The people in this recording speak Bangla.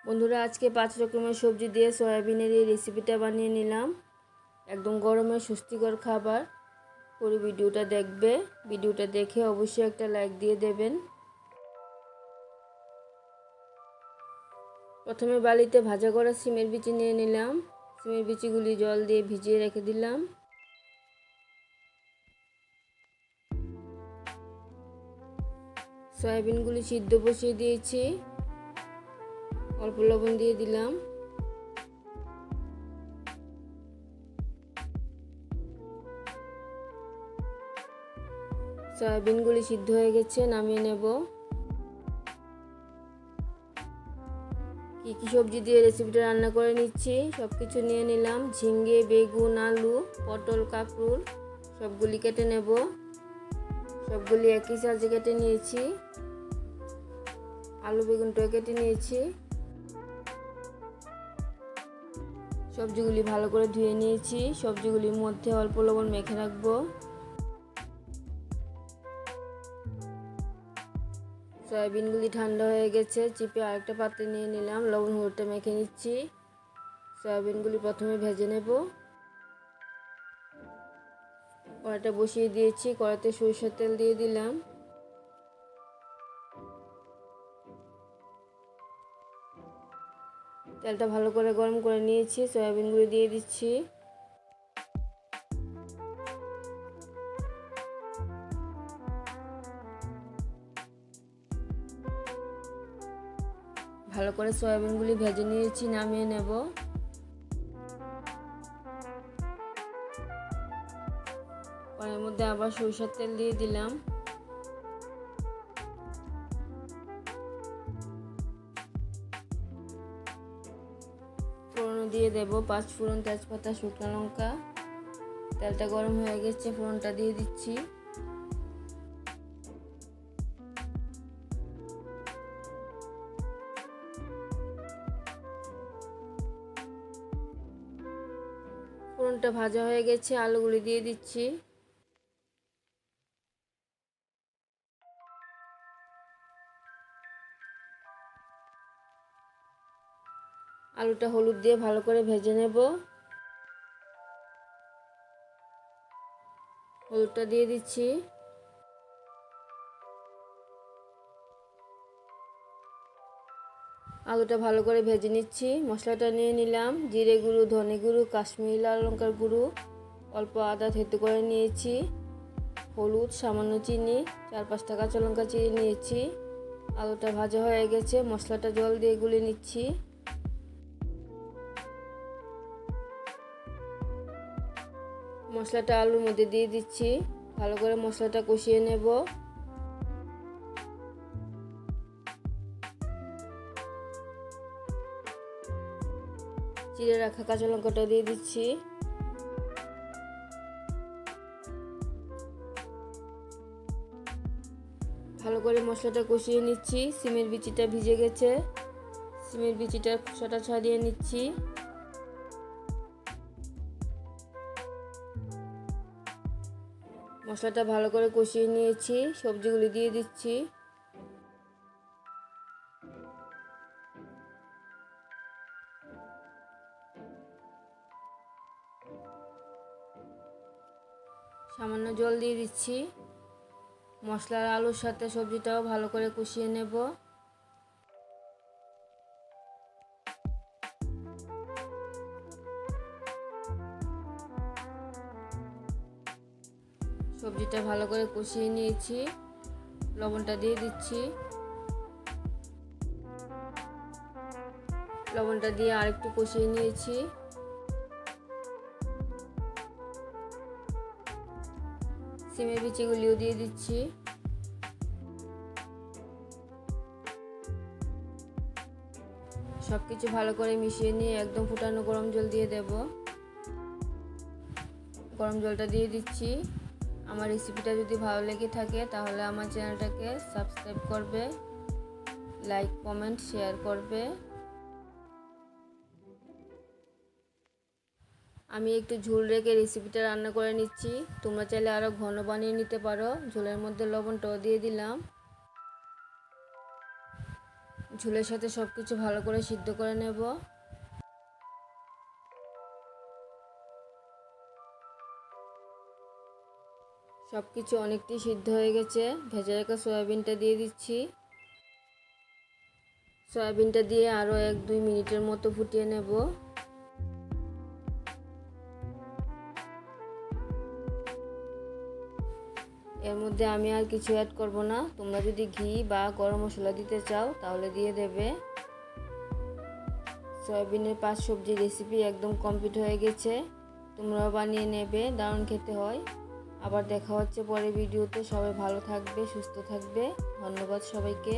বন্ধুরা, আজকে 5 রকমের সবজি দিয়ে সয়াবিনের এই রেসিপিটা বানিয়ে নিলাম। একদম গরমের স্বস্তিকর খাবার। পুরো ভিডিওটা দেখবে। ভিডিওটা দেখে অবশ্যই একটা লাইক দিয়ে দেবেন। প্রথমে বালিতে ভাজা করা সিমের বিচি নিয়ে নিলাম। সিমের বিচিগুলি জল দিয়ে ভিজিয়ে রেখে দিলাম। সয়াবিনগুলি সিদ্ধ বসিয়ে দিয়েছি। অল্প লবণ দিয়ে দিলাম। সয়াবিনগুলি সিদ্ধ হয়ে গেছে, নামিয়ে নেব। কী কী সবজি দিয়ে রেসিপিটা রান্না করে নিচ্ছি সব কিছু নিয়ে নিলাম। ঝিঙ্গে, বেগুন, আলু, পটল, কাঁকরোল সবগুলি কেটে নেব। সবগুলি একই সাইজে কেটে নিয়েছি। আলু বেগুনটাও কেটে নিয়েছি। সবজিগুলি ভালো করে ধুয়ে নিয়েছি। সবজিগুলির মধ্যে অল্প লবণ মেখে রাখবো। সয়াবিনগুলি ঠান্ডা হয়ে গেছে, চিপে আরেকটা পাত্রে নিয়ে নিলাম। লবণ হলুদটা মেখে নিচ্ছি। সয়াবিনগুলি প্রথমে ভেজে নেব। কড়াইটা বসিয়ে দিয়েছি। কড়াইতে সরিষার তেল দিয়ে দিলাম। তেলটা ভালো করে গরম করে নিয়েছি। সয়াবিনগুলি দিয়ে দিচ্ছি। ভালো করে সয়াবিনগুলি ভেজে নিয়েছি, নামিয়ে নেব। কড়াইয়ের মধ্যে আবার সরিষার তেল দিয়ে দিলাম। ফোড়ন দিয়ে দেব 5 ফোড়ন, তেজপাতা, শুকনো লঙ্কা। তেলটা গরম হয়ে গেছে, ফোড়নটা দিয়ে দিচ্ছি। ফোড়নটা ভাজা হয়ে গেছে, আলুগুলি দিয়ে দিচ্ছি। আলুটা হলুদ দিয়ে ভালো করে ভেজে নেব। হলুদটা দিয়ে দিচ্ছি। আলুটা ভালো করে ভেজে নিচ্ছি। মশলাটা নিয়ে নিলাম। জিরে গুঁড়ো, ধনে গুঁড়ো, কাশ্মীরি লাল লঙ্কার গুঁড়ো, অল্প আদা থেতো করে নিয়েছি, হলুদ, সামান্য চিনি, 4-5টা কাঁচা লঙ্কা চিড়ে নিয়েছি। আলুটা ভাজা হয়ে গেছে, মশলাটা জল দিয়ে গুলে নিচ্ছি। মশলাটা আলুর মধ্যে দিয়ে দিচ্ছি। ভালো করে মশলাটা কষিয়ে নেব। চিড়ে রাখা কাঁচা লঙ্কাটা দিয়ে দিচ্ছি। ভালো করে মশলাটা কষিয়ে নিচ্ছি। সিমের বিচিটা ভিজে গেছে। সিমের বিচিটার খোসাটা ছাড়িয়ে নিচ্ছি। মশলাটা ভালো করে কষিয়ে নিয়েছি। সবজিগুলি দিয়ে দিচ্ছি। সামান্য জল দিয়ে দিচ্ছি। মশলার আলুর সাথে সবজিটাও ভালো করে কষিয়ে নেব। সবজিটা ভালো করে কষিয়ে নিয়েছি। লবণটা দিয়ে দিচ্ছি। লবণটা দিয়ে আরেকটু কষিয়ে নিয়েছি। সিমের বিচিগুলিও দিয়ে দিচ্ছি। সব কিছু ভালো করে মিশিয়ে নিয়ে একদম ফুটানো গরম জল দিয়ে দেব। গরম জলটা দিয়ে দিচ্ছি। আমার রেসিপিটা যদি ভালো লেগে থাকে তাহলে আমার চ্যানেলটাকে সাবস্ক্রাইব করবে, লাইক, কমেন্ট, শেয়ার করবে। আমি একটু ঝোল রেখে রেসিপিটা রান্না করে নিচ্ছি। তোমরা চাইলে আরও ঘন বানিয়ে নিতে পারো। ঝোলের মধ্যে লবণটাও দিয়ে দিলাম। ঝোলের সাথে সব কিছু ভালো করে সিদ্ধ করে নেব। সব কিছু অনেকটাই সিদ্ধ হয়ে গেছে। ভেজে রাখা সয়াবিনটা দিয়ে দিচ্ছি। সয়াবিনটা দিয়ে আরও 1-2 মিনিটের মতো ফুটিয়ে নেব। এর মধ্যে আমি আর কিছু অ্যাড করব না। তোমরা যদি ঘি বা গরম মশলা দিতে চাও তাহলে দিয়ে দেবে। সয়াবিনের 5 সবজি রেসিপি একদম কমপ্লিট হয়ে গেছে। তোমরাও বানিয়ে নেবে, দারুণ খেতে হয়। আবার দেখা হচ্ছে পরের ভিডিওতে। সবাই ভালো থাকবে, সুস্থ থাকবে। ধন্যবাদ সবাইকে।